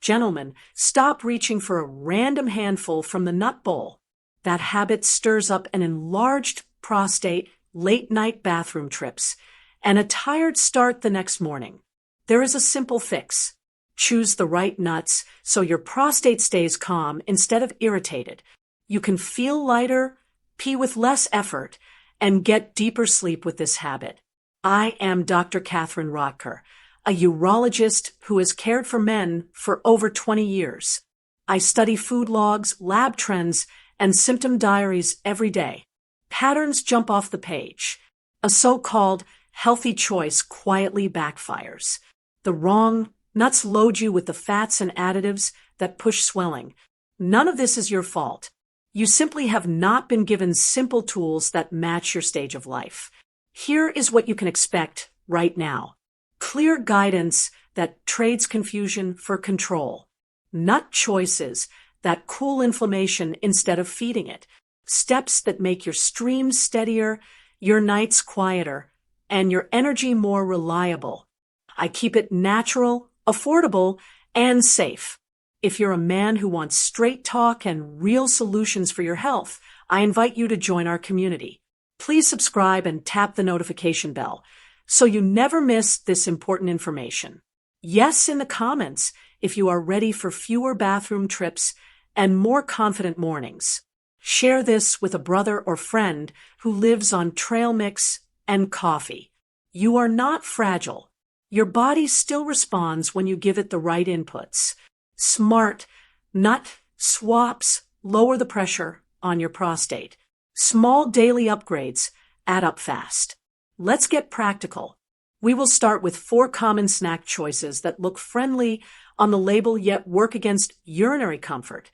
Gentlemen, stop reaching for a random handful from the nut bowl. That habit stirs up an enlarged prostate, late-night bathroom trips, and a tired start the next morning. There is a simple fix. Choose the right nuts so your prostate stays calm instead of irritated. You can feel lighter, pee with less effort, and get deeper sleep with this habit. I am Dr. Catherine Rotker, a urologist who has cared for men for over 20 years. I study food logs, lab trends, and symptom diaries every day. Patterns jump off the page. A so-called healthy choice quietly backfires. The wrong nuts load you with the fats and additives that push swelling. None of this is your fault. You simply have not been given simple tools that match your stage of life. Here is what you can expect right now. Clear guidance that trades confusion for control. Nut choices that cool inflammation instead of feeding it. Steps that make your streams steadier, your nights quieter, and your energy more reliable. I keep it natural, affordable, and safe. If you're a man who wants straight talk and real solutions for your health, I invite you to join our community. Please subscribe and tap the notification bell so you never miss this important information. Yes, in the comments if you are ready for fewer bathroom trips and more confident mornings. Share this with a brother or friend who lives on trail mix and coffee. You are not fragile. Your body still responds when you give it the right inputs. Smart nut swaps lower the pressure on your prostate. Small daily upgrades add up fast. Let's get practical. We will start with 4 common snack choices that look friendly on the label yet work against urinary comfort.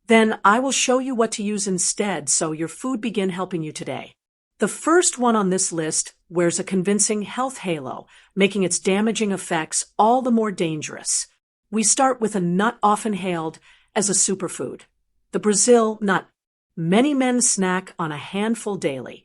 Then I will show you what to use instead so your food begin helping you today. The first one on this list wears a convincing health halo, making its damaging effects all the more dangerous. We start with a nut often hailed as a superfood, the Brazil nut. Many men snack on a handful daily,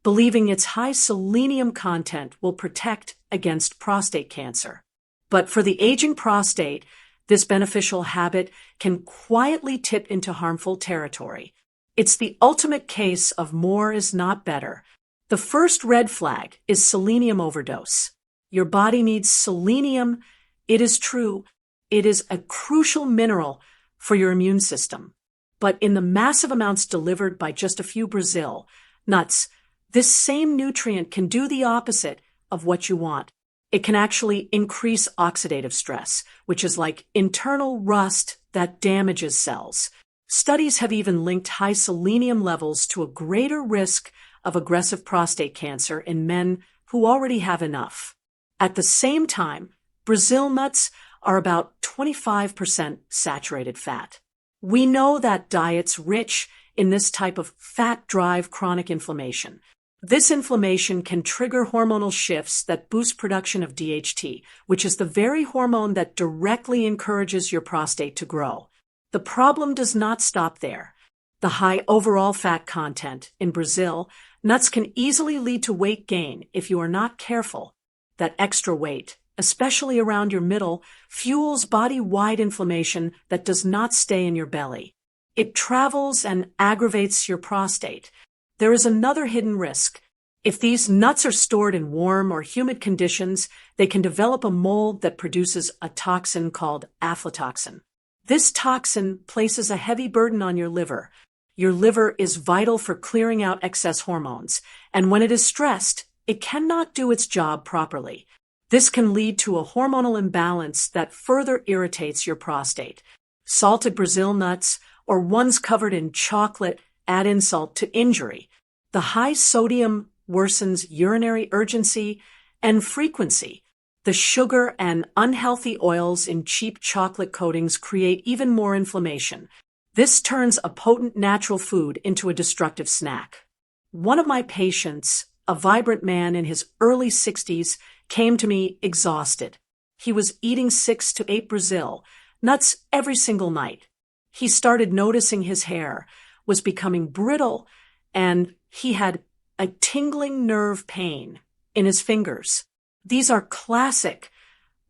believing its high selenium content will protect against prostate cancer. But for the aging prostate, this beneficial habit can quietly tip into harmful territory. It's the ultimate case of more is not better. The first red flag is selenium overdose. Your body needs selenium. It is true. It is a crucial mineral for your immune system. But in the massive amounts delivered by just a few Brazil nuts, this same nutrient can do the opposite of what you want. It can actually increase oxidative stress, which is like internal rust that damages cells. Studies have even linked high selenium levels to a greater risk of aggressive prostate cancer in men who already have enough. At the same time, Brazil nuts are about 25% saturated fat. We know that diets rich in this type of fat drive chronic inflammation. This inflammation can trigger hormonal shifts that boost production of DHT, which is the very hormone that directly encourages your prostate to grow. The problem does not stop there. The high overall fat content in Brazil nuts can easily lead to weight gain if you are not careful. That extra weight, especially around your middle, fuels body-wide inflammation that does not stay in your belly. It travels and aggravates your prostate. There is another hidden risk. If these nuts are stored in warm or humid conditions, they can develop a mold that produces a toxin called aflatoxin. This toxin places a heavy burden on your liver. Your liver is vital for clearing out excess hormones, and when it is stressed, it cannot do its job properly. This can lead to a hormonal imbalance that further irritates your prostate. Salted Brazil nuts or ones covered in chocolate add insult to injury. The high sodium worsens urinary urgency and frequency. The sugar and unhealthy oils in cheap chocolate coatings create even more inflammation. This turns a potent natural food into a destructive snack. One of my patients, a vibrant man in his early 60s, came to me exhausted. He was eating 6 to 8 Brazil nuts every single night. He started noticing his hair was becoming brittle, and he had a tingling nerve pain in his fingers. These are classic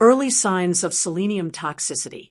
early signs of selenium toxicity.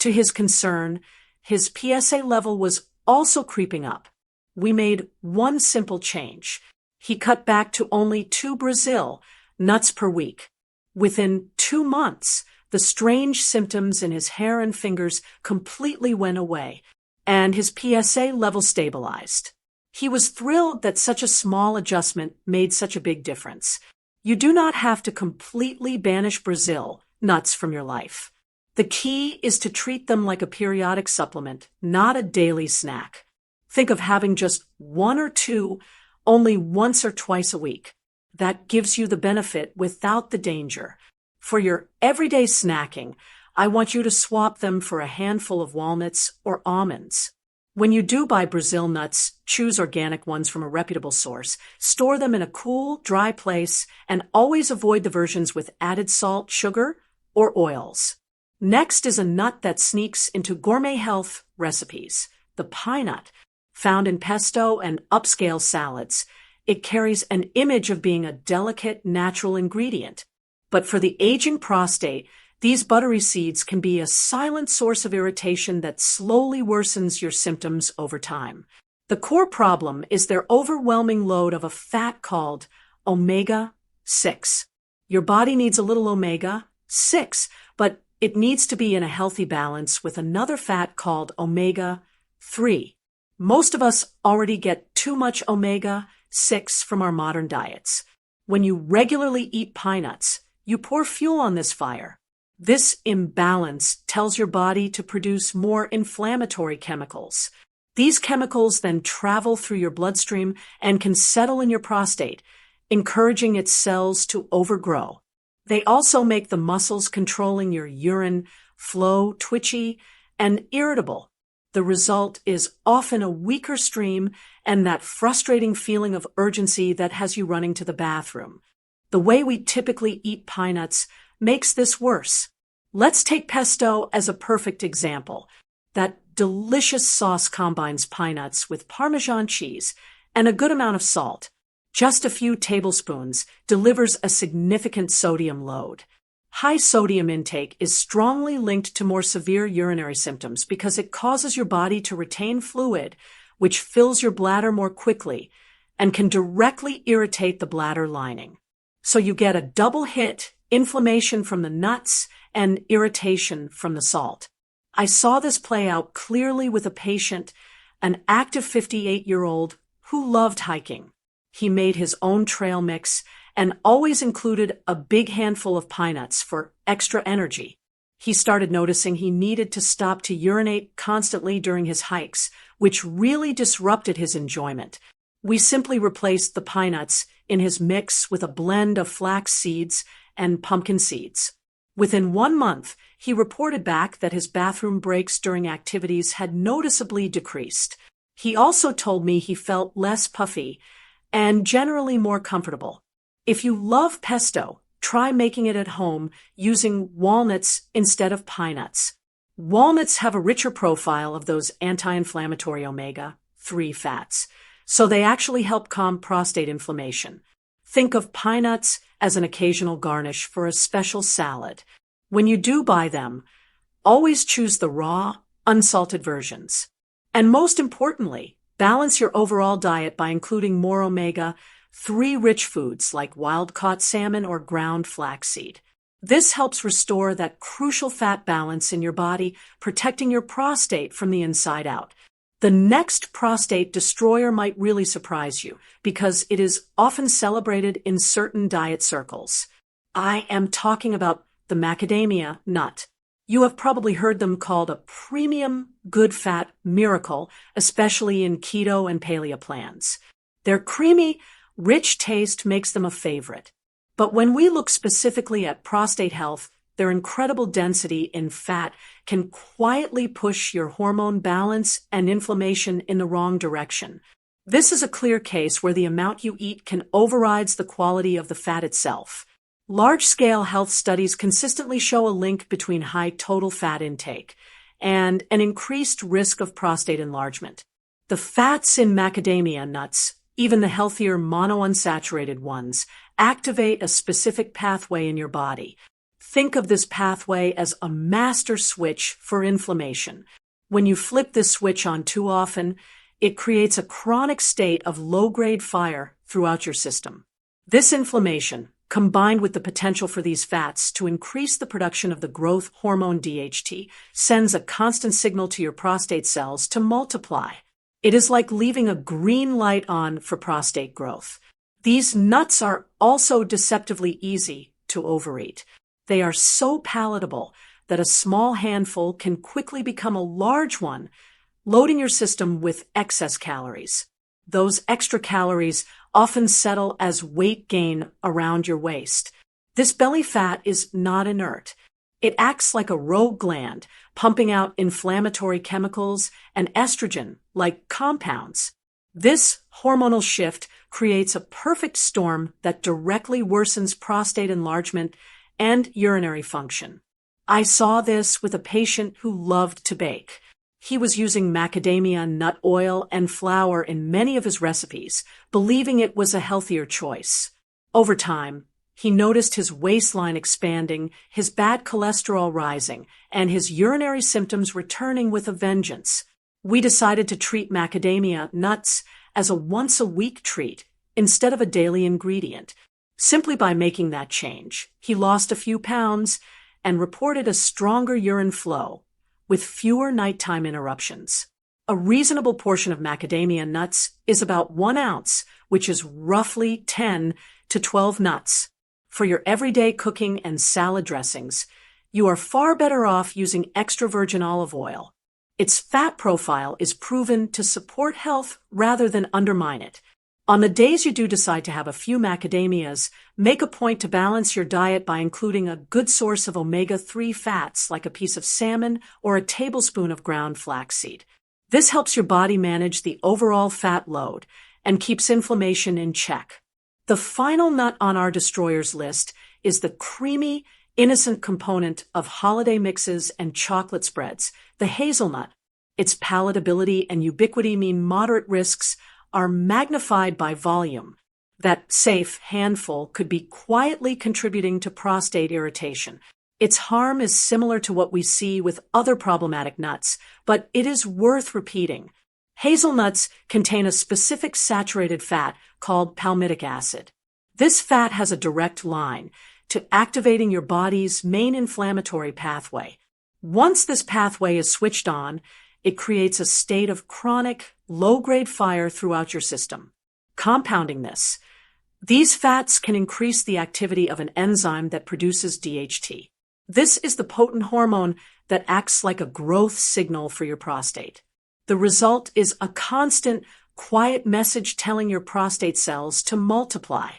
To his concern, his PSA level was also creeping up. We made one simple change. He cut back to only 2 Brazil nuts per week. Within 2 months, the strange symptoms in his hair and fingers completely went away, and his PSA level stabilized. He was thrilled that such a small adjustment made such a big difference. You do not have to completely banish Brazil nuts from your life. The key is to treat them like a periodic supplement, not a daily snack. Think of having just 1 or 2 only once or twice a week. That gives you the benefit without the danger. For your everyday snacking, I want you to swap them for a handful of walnuts or almonds. When you do buy Brazil nuts, choose organic ones from a reputable source, store them in a cool, dry place, and always avoid the versions with added salt, sugar, or oils. Next is a nut that sneaks into gourmet health recipes, the pine nut. Found in pesto and upscale salads, it carries an image of being a delicate, natural ingredient. But for the aging prostate, these buttery seeds can be a silent source of irritation that slowly worsens your symptoms over time. The core problem is their overwhelming load of a fat called omega-6. Your body needs a little omega-6, but it needs to be in a healthy balance with another fat called omega-3. Most of us already get too much omega-6 from our modern diets. When you regularly eat pine nuts, you pour fuel on this fire. This imbalance tells your body to produce more inflammatory chemicals. These chemicals then travel through your bloodstream and can settle in your prostate, encouraging its cells to overgrow. They also make the muscles controlling your urine flow twitchy and irritable. The result is often a weaker stream and that frustrating feeling of urgency that has you running to the bathroom. The way we typically eat pine nuts makes this worse. Let's take pesto as a perfect example. That delicious sauce combines pine nuts with Parmesan cheese and a good amount of salt. Just a few tablespoons delivers a significant sodium load. High sodium intake is strongly linked to more severe urinary symptoms because it causes your body to retain fluid, which fills your bladder more quickly and can directly irritate the bladder lining. So you get a double hit, inflammation from the nuts and irritation from the salt. I saw this play out clearly with a patient, an active 58-year-old who loved hiking. He made his own trail mix and always included a big handful of pine nuts for extra energy. He started noticing he needed to stop to urinate constantly during his hikes, which really disrupted his enjoyment. We simply replaced the pine nuts in his mix with a blend of flax seeds and pumpkin seeds. Within 1 month, he reported back that his bathroom breaks during activities had noticeably decreased. He also told me he felt less puffy and generally more comfortable. If you love pesto, try making it at home using walnuts instead of pine nuts. Walnuts have a richer profile of those anti-inflammatory omega-3 fats, so they actually help calm prostate inflammation. Think of pine nuts as an occasional garnish for a special salad. When you do buy them, always choose the raw, unsalted versions. And most importantly, balance your overall diet by including more omega-3 rich foods like wild-caught salmon or ground flaxseed. This helps restore that crucial fat balance in your body, protecting your prostate from the inside out. The next prostate destroyer might really surprise you because it is often celebrated in certain diet circles. I am talking about the macadamia nut. You have probably heard them called a premium good fat miracle, especially in keto and paleo plans. Their creamy, rich taste makes them a favorite. But when we look specifically at prostate health, their incredible density in fat can quietly push your hormone balance and inflammation in the wrong direction. This is a clear case where the amount you eat can override the quality of the fat itself. Large-scale health studies consistently show a link between high total fat intake and an increased risk of prostate enlargement. The fats in macadamia nuts, even the healthier monounsaturated ones, activate a specific pathway in your body. Think of this pathway as a master switch for inflammation. When you flip this switch on too often, it creates a chronic state of low-grade fire throughout your system. This inflammation, combined with the potential for these fats to increase the production of the growth hormone DHT, sends a constant signal to your prostate cells to multiply. It is like leaving a green light on for prostate growth. These nuts are also deceptively easy to overeat. They are so palatable that a small handful can quickly become a large one, loading your system with excess calories. Those extra calories often settle as weight gain around your waist. This belly fat is not inert. It acts like a rogue gland, pumping out inflammatory chemicals and estrogen-like compounds. This hormonal shift creates a perfect storm that directly worsens prostate enlargement and urinary function. I saw this with a patient who loved to bake. He was using macadamia nut oil and flour in many of his recipes, believing it was a healthier choice. Over time, he noticed his waistline expanding, his bad cholesterol rising, and his urinary symptoms returning with a vengeance. We decided to treat macadamia nuts as a once-a-week treat instead of a daily ingredient. Simply by making that change, he lost a few pounds and reported a stronger urine flow, with fewer nighttime interruptions. A reasonable portion of macadamia nuts is about 1 ounce, which is roughly 10 to 12 nuts. For your everyday cooking and salad dressings, you are far better off using extra virgin olive oil. Its fat profile is proven to support health rather than undermine it. On the days you do decide to have a few macadamias, make a point to balance your diet by including a good source of omega-3 fats like a piece of salmon or a tablespoon of ground flaxseed. This helps your body manage the overall fat load and keeps inflammation in check. The final nut on our destroyers list is the creamy, innocent component of holiday mixes and chocolate spreads, the hazelnut. Its palatability and ubiquity mean moderate risks are magnified by volume. That safe handful could be quietly contributing to prostate irritation. Its harm is similar to what we see with other problematic nuts, but it is worth repeating. Hazelnuts contain a specific saturated fat called palmitic acid. This fat has a direct line to activating your body's main inflammatory pathway. Once this pathway is switched on, it creates a state of chronic, low-grade fire throughout your system. Compounding this, these fats can increase the activity of an enzyme that produces DHT. This is the potent hormone that acts like a growth signal for your prostate. The result is a constant, quiet message telling your prostate cells to multiply.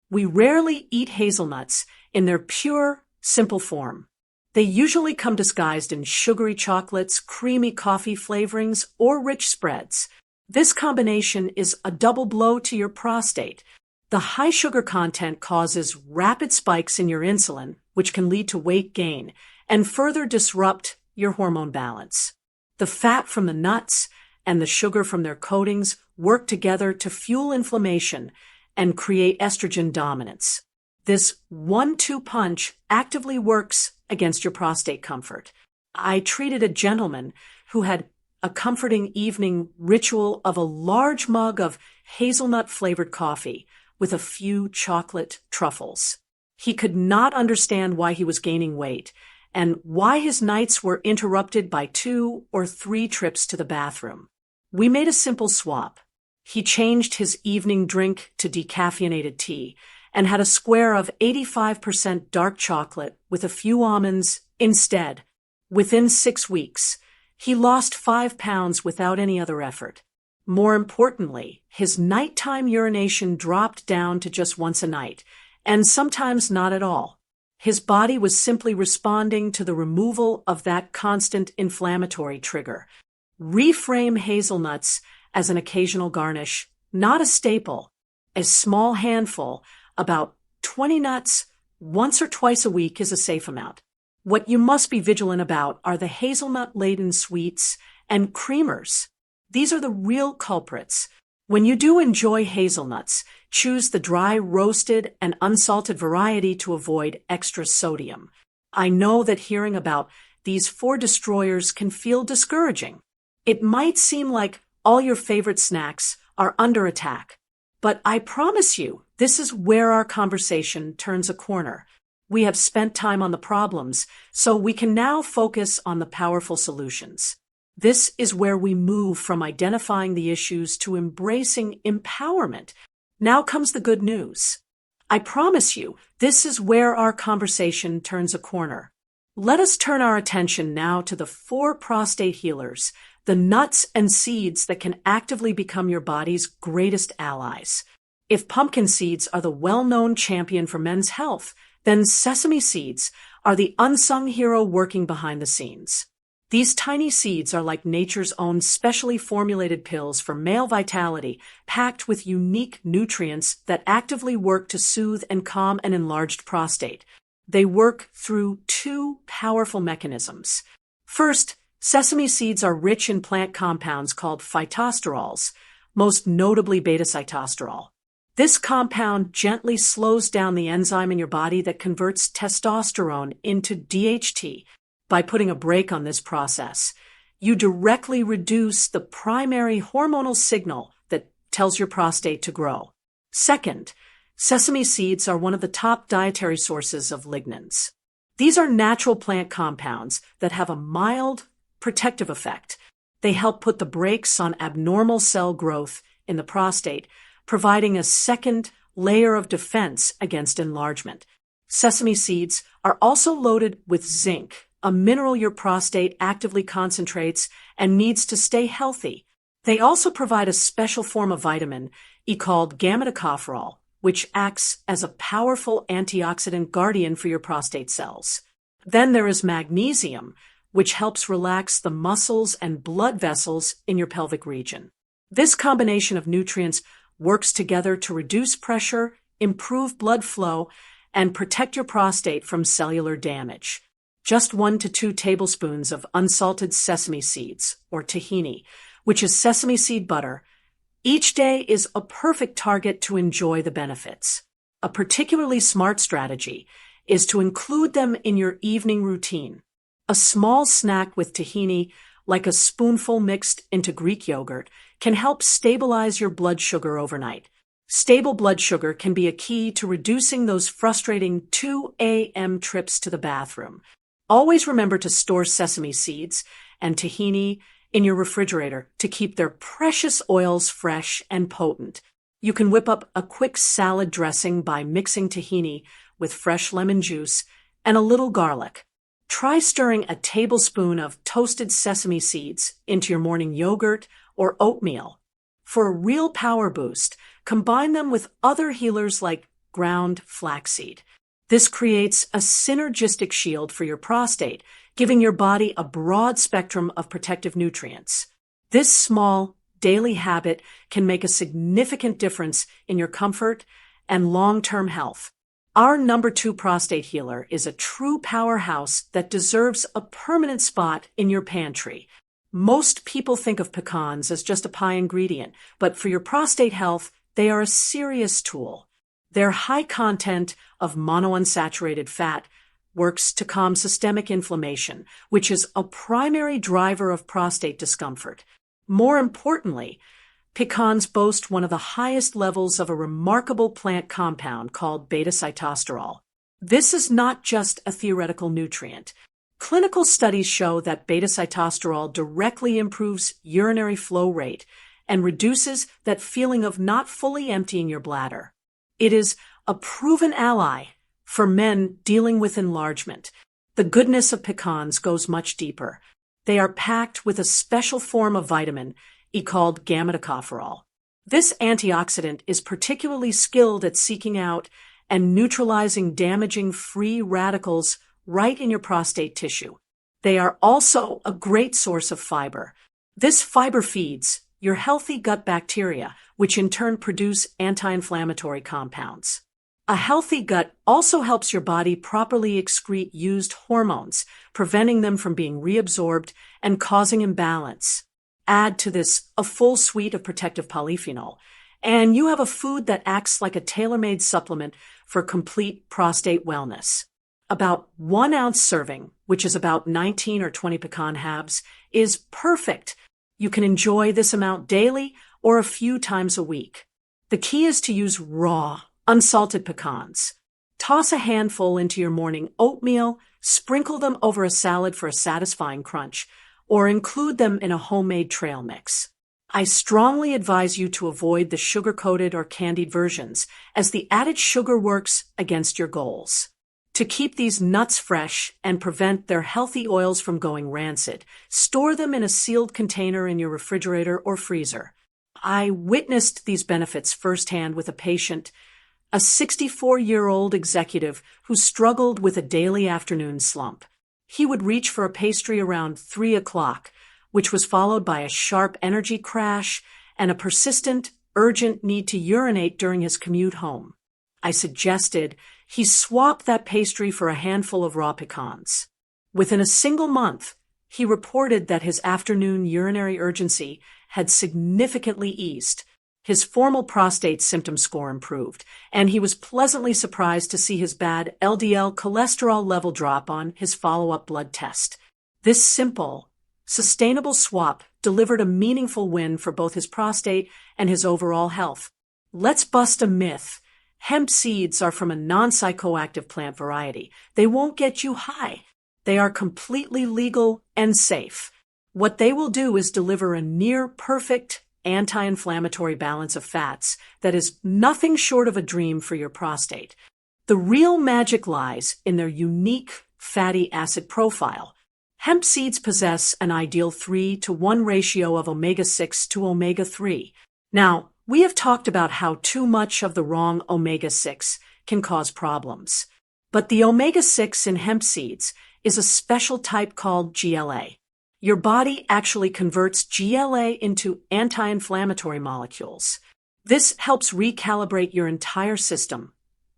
We rarely eat hazelnuts in their pure, simple form. They usually come disguised in sugary chocolates, creamy coffee flavorings, or rich spreads. This combination is a double blow to your prostate. The high sugar content causes rapid spikes in your insulin, which can lead to weight gain and further disrupt your hormone balance. The fat from the nuts and the sugar from their coatings work together to fuel inflammation and create estrogen dominance. This 1-2 punch actively works against your prostate comfort. I treated a gentleman who had a comforting evening ritual of a large mug of hazelnut-flavored coffee with a few chocolate truffles. He could not understand why he was gaining weight and why his nights were interrupted by 2 or 3 trips to the bathroom. We made a simple swap. He changed his evening drink to decaffeinated tea and had a square of 85% dark chocolate with a few almonds instead. Within 6 weeks, he lost 5 pounds without any other effort. More importantly, his nighttime urination dropped down to just once a night, and sometimes not at all. His body was simply responding to the removal of that constant inflammatory trigger. Reframe hazelnuts as an occasional garnish, not a staple. A small handful, about 20 nuts, once or twice a week is a safe amount. What you must be vigilant about are the hazelnut-laden sweets and creamers. These are the real culprits. When you do enjoy hazelnuts, choose the dry, roasted, and unsalted variety to avoid extra sodium. I know that hearing about these four destroyers can feel discouraging. It might seem like all your favorite snacks are under attack. But I promise you, this is where our conversation turns a corner. We have spent time on the problems, so we can now focus on the powerful solutions. This is where we move from identifying the issues to embracing empowerment. Now comes the good news. I promise you, this is where our conversation turns a corner. Let us turn our attention now to the four prostate healers, the nuts and seeds that can actively become your body's greatest allies. If pumpkin seeds are the well-known champion for men's health, then sesame seeds are the unsung hero working behind the scenes. These tiny seeds are like nature's own specially formulated pills for male vitality, packed with unique nutrients that actively work to soothe and calm an enlarged prostate. They work through two powerful mechanisms. First, sesame seeds are rich in plant compounds called phytosterols, most notably beta-sitosterol. This compound gently slows down the enzyme in your body that converts testosterone into DHT. By putting a brake on this process, you directly reduce the primary hormonal signal that tells your prostate to grow. Second, sesame seeds are one of the top dietary sources of lignans. These are natural plant compounds that have a mild protective effect. They help put the brakes on abnormal cell growth in the prostate, providing a second layer of defense against enlargement. Sesame seeds are also loaded with zinc, a mineral your prostate actively concentrates and needs to stay healthy. They also provide a special form of vitamin called gamma-tocopherol, which acts as a powerful antioxidant guardian for your prostate cells. Then there is magnesium, which helps relax the muscles and blood vessels in your pelvic region. This combination of nutrients works together to reduce pressure, improve blood flow, and protect your prostate from cellular damage. Just 1 to 2 tablespoons of unsalted sesame seeds, or tahini, which is sesame seed butter, each day is a perfect target to enjoy the benefits. A particularly smart strategy is to include them in your evening routine. A small snack with tahini, like a spoonful mixed into Greek yogurt, can help stabilize your blood sugar overnight. Stable blood sugar can be a key to reducing those frustrating 2 a.m. trips to the bathroom. Always remember to store sesame seeds and tahini in your refrigerator to keep their precious oils fresh and potent. You can whip up a quick salad dressing by mixing tahini with fresh lemon juice and a little garlic. Try stirring a tablespoon of toasted sesame seeds into your morning yogurt or oatmeal. For a real power boost, combine them with other healers like ground flaxseed. This creates a synergistic shield for your prostate, giving your body a broad spectrum of protective nutrients. This small, daily habit can make a significant difference in your comfort and long-term health. Our number 2 prostate healer is a true powerhouse that deserves a permanent spot in your pantry. Most people think of pecans as just a pie ingredient, but for your prostate health, they are a serious tool. Their high content of monounsaturated fat works to calm systemic inflammation, which is a primary driver of prostate discomfort. More importantly, pecans boast one of the highest levels of a remarkable plant compound called beta-sitosterol. This is not just a theoretical nutrient. Clinical studies show that beta-sitosterol directly improves urinary flow rate and reduces that feeling of not fully emptying your bladder. It is a proven ally for men dealing with enlargement. The goodness of pecans goes much deeper. They are packed with a special form of vitamin called gamma-tocopherol. This antioxidant is particularly skilled at seeking out and neutralizing damaging free radicals right in your prostate tissue. They are also a great source of fiber. This fiber feeds your healthy gut bacteria, which in turn produce anti-inflammatory compounds. A healthy gut also helps your body properly excrete used hormones, preventing them from being reabsorbed and causing imbalance. Add to this a full suite of protective polyphenol, and you have a food that acts like a tailor-made supplement for complete prostate wellness. About 1 ounce serving, which is about 19 or 20 pecan halves, is perfect. You can enjoy this amount daily or a few times a week. The key is to use raw, unsalted pecans. Toss a handful into your morning oatmeal, sprinkle them over a salad for a satisfying crunch, or include them in a homemade trail mix. I strongly advise you to avoid the sugar-coated or candied versions, as the added sugar works against your goals. To keep these nuts fresh and prevent their healthy oils from going rancid, store them in a sealed container in your refrigerator or freezer. I witnessed these benefits firsthand with a patient, a 64-year-old executive who struggled with a daily afternoon slump. He would reach for a pastry around 3 o'clock, which was followed by a sharp energy crash and a persistent, urgent need to urinate during his commute home. I suggested he swap that pastry for a handful of raw pecans. Within a single month, he reported that his afternoon urinary urgency had significantly eased. His formal prostate symptom score improved, and he was pleasantly surprised to see his bad LDL cholesterol level drop on his follow-up blood test. This simple, sustainable swap delivered a meaningful win for both his prostate and his overall health. Let's bust a myth. Hemp seeds are from a non-psychoactive plant variety. They won't get you high. They are completely legal and safe. What they will do is deliver a near-perfect anti-inflammatory balance of fats that is nothing short of a dream for your prostate. The real magic lies in their unique fatty acid profile. Hemp seeds possess an ideal 3-to-1 ratio of omega-6 to omega-3. Now, we have talked about how too much of the wrong omega-6 can cause problems. But the omega-6 in hemp seeds is a special type called GLA. Your body actually converts GLA into anti-inflammatory molecules. This helps recalibrate your entire system,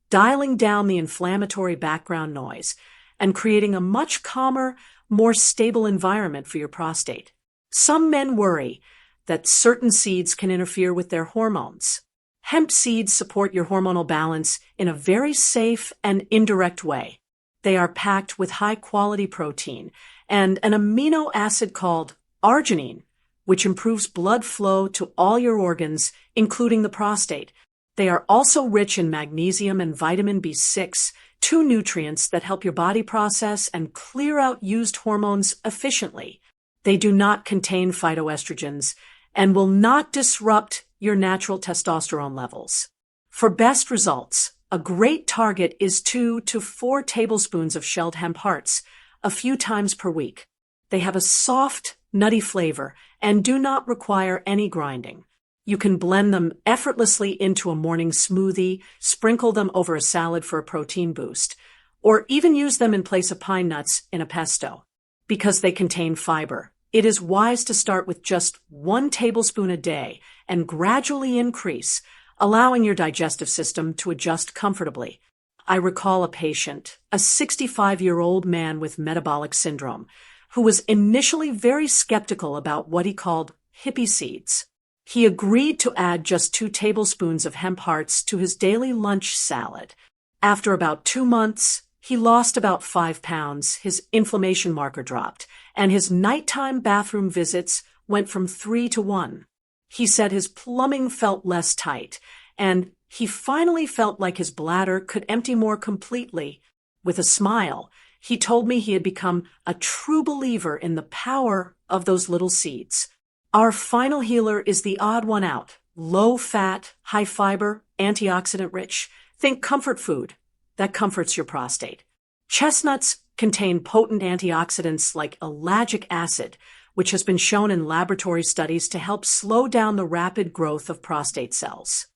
dialing down the inflammatory background noise and creating a much calmer, more stable environment for your prostate. Some men worry that certain seeds can interfere with their hormones. Hemp seeds support your hormonal balance in a very safe and indirect way. They are packed with high-quality protein and an amino acid called arginine, which improves blood flow to all your organs, including the prostate. They are also rich in magnesium and vitamin B6, two nutrients that help your body process and clear out used hormones efficiently. They do not contain phytoestrogens and will not disrupt your natural testosterone levels. For best results, a great target is 2 to 4 tablespoons of shelled hemp hearts a few times per week. They have a soft, nutty flavor and do not require any grinding. You can blend them effortlessly into a morning smoothie, sprinkle them over a salad for a protein boost, or even use them in place of pine nuts in a pesto. Because they contain fiber, it is wise to start with just 1 tablespoon a day and gradually increase, allowing your digestive system to adjust comfortably. I recall a patient, a 65-year-old man with metabolic syndrome, who was initially very skeptical about what he called hippie seeds. He agreed to add just 2 tablespoons of hemp hearts to his daily lunch salad. After about 2 months, he lost about 5 pounds, his inflammation marker dropped, and his nighttime bathroom visits went from 3 to 1. He said his plumbing felt less tight, and he finally felt like his bladder could empty more completely. With a smile, he told me he had become a true believer in the power of those little seeds. Our final healer is the odd one out, low-fat, high-fiber, antioxidant-rich. Think comfort food that comforts your prostate. Chestnuts contain potent antioxidants like ellagic acid, which has been shown in laboratory studies to help slow down the rapid growth of prostate cells.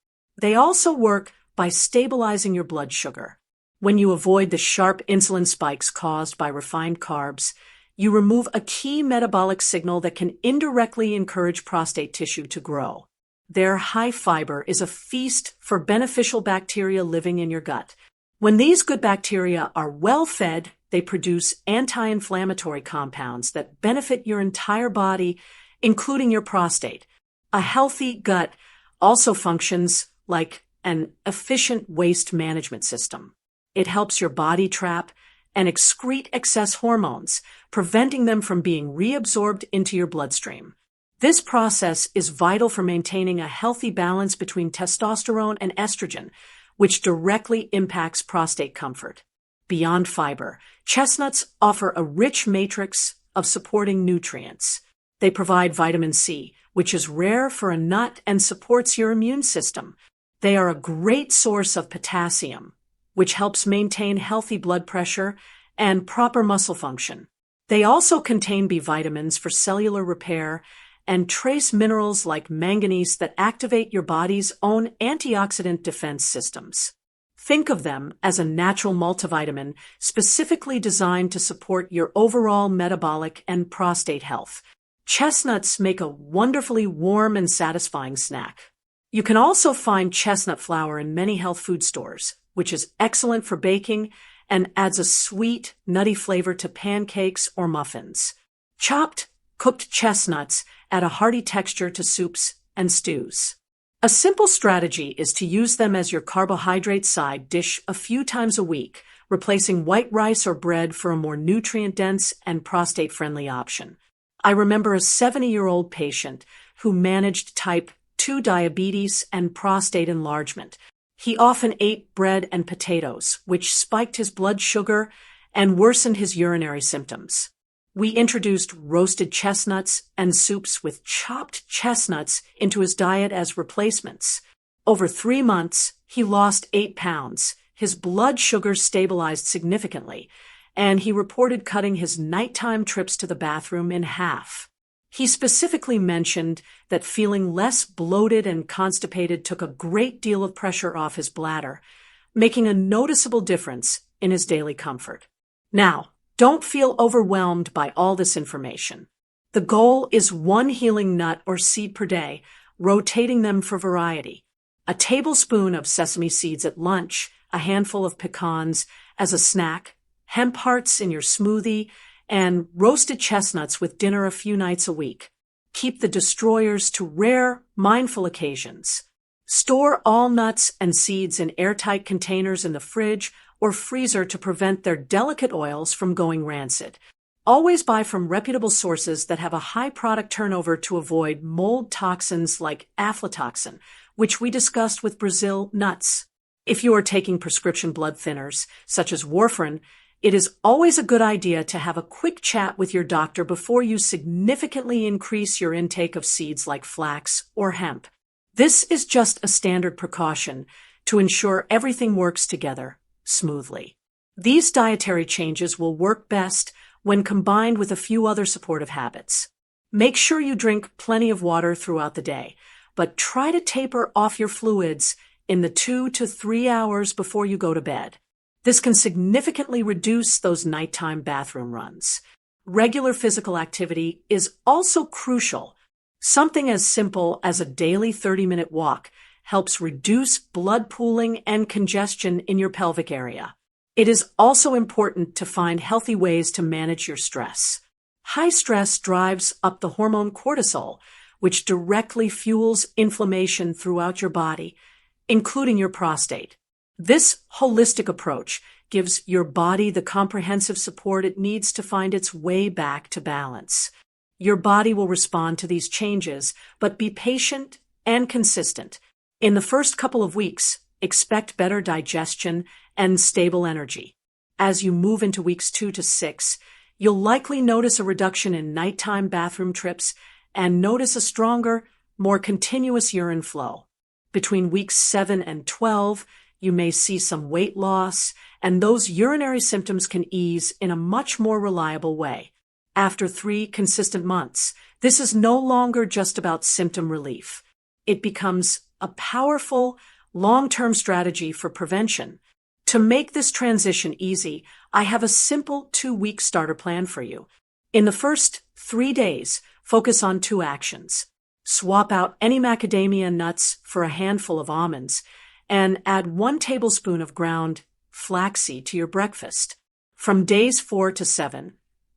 They also work by stabilizing your blood sugar. When you avoid the sharp insulin spikes caused by refined carbs, you remove a key metabolic signal that can indirectly encourage prostate tissue to grow. Their high fiber is a feast for beneficial bacteria living in your gut. When these good bacteria are well fed, they produce anti-inflammatory compounds that benefit your entire body, including your prostate. A healthy gut also functions like an efficient waste management system. It helps your body trap and excrete excess hormones, preventing them from being reabsorbed into your bloodstream. This process is vital for maintaining a healthy balance between testosterone and estrogen, which directly impacts prostate comfort. Beyond fiber, chestnuts offer a rich matrix of supporting nutrients. They provide vitamin C, which is rare for a nut and supports your immune system. They are a great source of potassium, which helps maintain healthy blood pressure and proper muscle function. They also contain B vitamins for cellular repair and trace minerals like manganese that activate your body's own antioxidant defense systems. Think of them as a natural multivitamin specifically designed to support your overall metabolic and prostate health. Chestnuts make a wonderfully warm and satisfying snack. You can also find chestnut flour in many health food stores, which is excellent for baking and adds a sweet, nutty flavor to pancakes or muffins. Chopped, cooked chestnuts add a hearty texture to soups and stews. A simple strategy is to use them as your carbohydrate side dish a few times a week, replacing white rice or bread for a more nutrient-dense and prostate-friendly option. I remember a 70-year-old patient who managed type 2 diabetes and prostate enlargement. He often ate bread and potatoes, which spiked his blood sugar and worsened his urinary symptoms. We introduced roasted chestnuts and soups with chopped chestnuts into his diet as replacements. Over 3 months, he lost 8 pounds. His blood sugar stabilized significantly, and he reported cutting his nighttime trips to the bathroom in half. He specifically mentioned that feeling less bloated and constipated took a great deal of pressure off his bladder, making a noticeable difference in his daily comfort. Now, don't feel overwhelmed by all this information. The goal is 1 healing nut or seed per day, rotating them for variety. A tablespoon of sesame seeds at lunch, a handful of pecans as a snack, hemp hearts in your smoothie, and roasted chestnuts with dinner a few nights a week. Keep the destroyers to rare, mindful occasions. Store all nuts and seeds in airtight containers in the fridge or freezer to prevent their delicate oils from going rancid. Always buy from reputable sources that have a high product turnover to avoid mold toxins like aflatoxin, which we discussed with Brazil nuts. If you are taking prescription blood thinners, such as warfarin, it is always a good idea to have a quick chat with your doctor before you significantly increase your intake of seeds like flax or hemp. This is just a standard precaution to ensure everything works together smoothly. These dietary changes will work best when combined with a few other supportive habits. Make sure you drink plenty of water throughout the day, but try to taper off your fluids in the 2 to 3 hours before you go to bed. This can significantly reduce those nighttime bathroom runs. Regular physical activity is also crucial. Something as simple as a daily 30-minute walk helps reduce blood pooling and congestion in your pelvic area. It is also important to find healthy ways to manage your stress. High stress drives up the hormone cortisol, which directly fuels inflammation throughout your body, including your prostate. This holistic approach gives your body the comprehensive support it needs to find its way back to balance. Your body will respond to these changes, but be patient and consistent. In the first couple of weeks, expect better digestion and stable energy. As you move into weeks 2 to 6, you'll likely notice a reduction in nighttime bathroom trips and notice a stronger, more continuous urine flow. Between weeks 7 and 12, you may see some weight loss, and those urinary symptoms can ease in a much more reliable way. After 3 consistent months, this is no longer just about symptom relief. It becomes a powerful, long-term strategy for prevention. To make this transition easy, I have a simple 2-week starter plan for you. In the first 3 days, focus on 2 actions. Swap out any macadamia nuts for a handful of almonds, and add 1 tablespoon of ground flaxseed to your breakfast. From days 4 to 7,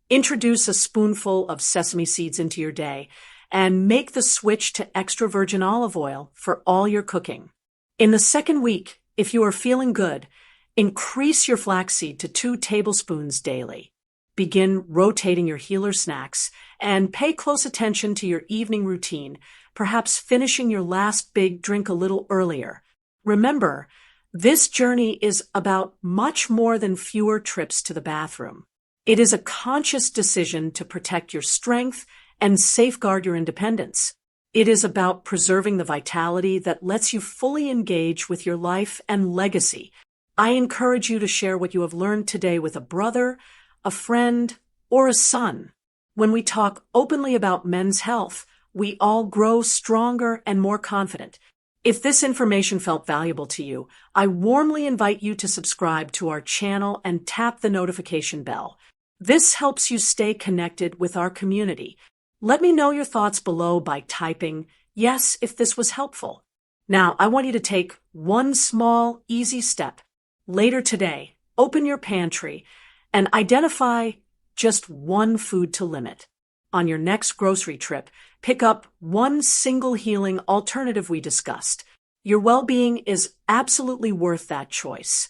introduce a spoonful of sesame seeds into your day, and make the switch to extra virgin olive oil for all your cooking. In the second week, if you are feeling good, Increase your flaxseed to 2 tablespoons daily. Begin rotating your healer snacks and pay close attention to your evening routine, perhaps finishing your last big drink a little earlier. Remember, this journey is about much more than fewer trips to the bathroom. It is a conscious decision to protect your strength and safeguard your independence. It is about preserving the vitality that lets you fully engage with your life and legacy. I encourage you to share what you have learned today with a brother, a friend, or a son. When we talk openly about men's health, we all grow stronger and more confident. If this information felt valuable to you, I warmly invite you to subscribe to our channel and tap the notification bell. This helps you stay connected with our community. Let me know your thoughts below by typing yes if this was helpful. Now, I want you to take one small, easy step. Later today, open your pantry and identify just one food to limit. On your next grocery trip, pick up one single healing alternative we discussed. Your well-being is absolutely worth that choice.